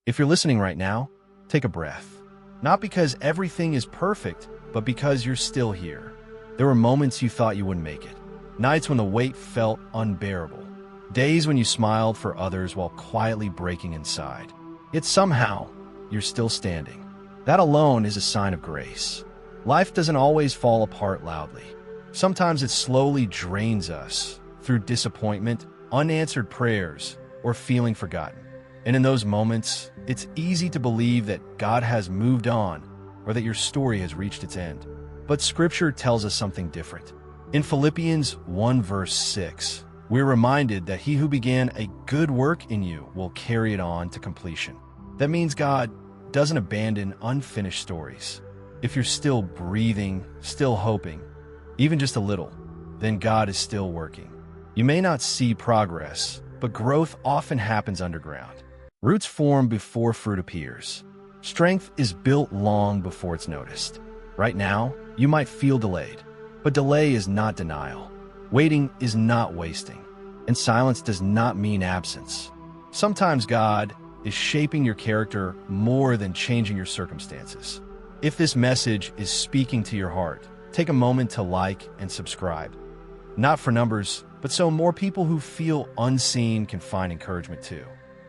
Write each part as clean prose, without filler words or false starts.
If you're listening right now, take a breath. Not because everything is perfect, but because you're still here. There were moments you thought you wouldn't make it. Nights when the weight felt unbearable. Days when you smiled for others while quietly breaking inside. Yet somehow, you're still standing. That alone is a sign of grace. Life doesn't always fall apart loudly. Sometimes it slowly drains us through disappointment, unanswered prayers, or feeling forgotten. And in those moments, it's easy to believe that God has moved on or that your story has reached its end. But Scripture tells us something different. In Philippians 1 verse 6, we're reminded that he who began a good work in you will carry it on to completion. That means God doesn't abandon unfinished stories. If you're still breathing, still hoping, even just a little, then God is still working. You may not see progress, but growth often happens underground. Roots form before fruit appears. Strength is built long before it's noticed. Right now, you might feel delayed, but delay is not denial. Waiting is not wasting, and silence does not mean absence. Sometimes God is shaping your character more than changing your circumstances. If this message is speaking to your heart, take a moment to like and subscribe. Not for numbers, but so more people who feel unseen can find encouragement too.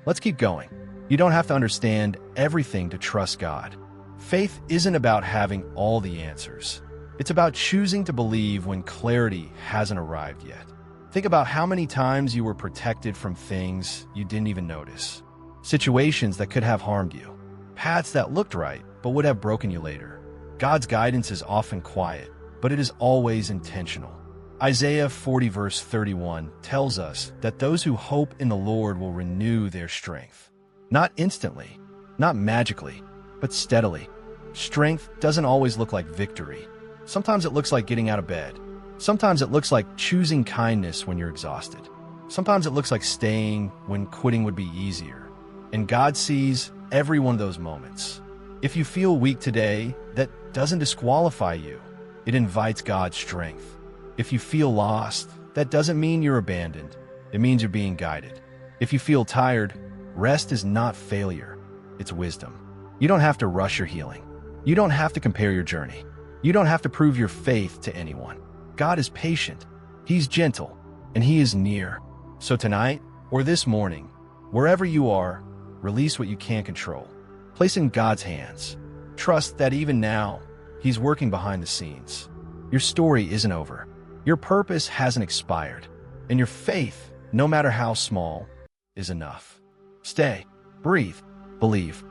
Let's keep going. You don't have to understand everything to trust God. Faith isn't about having all the answers. It's about choosing to believe when clarity hasn't arrived yet. Think about how many times you were protected from things you didn't even notice. Situations that could have harmed you. Paths that looked right, but would have broken you later. God's guidance is often quiet, but it is always intentional. Isaiah 40 verse 31 tells us that those who hope in the Lord will renew their strength. Not instantly, not magically, but steadily. Strength doesn't always look like victory. Sometimes it looks like getting out of bed. Sometimes it looks like choosing kindness when you're exhausted. Sometimes it looks like staying when quitting would be easier. And God sees every one of those moments. If you feel weak today, that doesn't disqualify you. It invites God's strength. If you feel lost, that doesn't mean you're abandoned. It means you're being guided. If you feel tired, rest is not failure. It's wisdom. You don't have to rush your healing. You don't have to compare your journey. You don't have to prove your faith to anyone. God is patient. He's gentle, and He is near. So tonight, or this morning, wherever you are, release what you can't control. Place in God's hands. Trust that even now, He's working behind the scenes. Your story isn't over. Your purpose hasn't expired. And your faith, no matter how small, is enough. Stay, breathe, believe.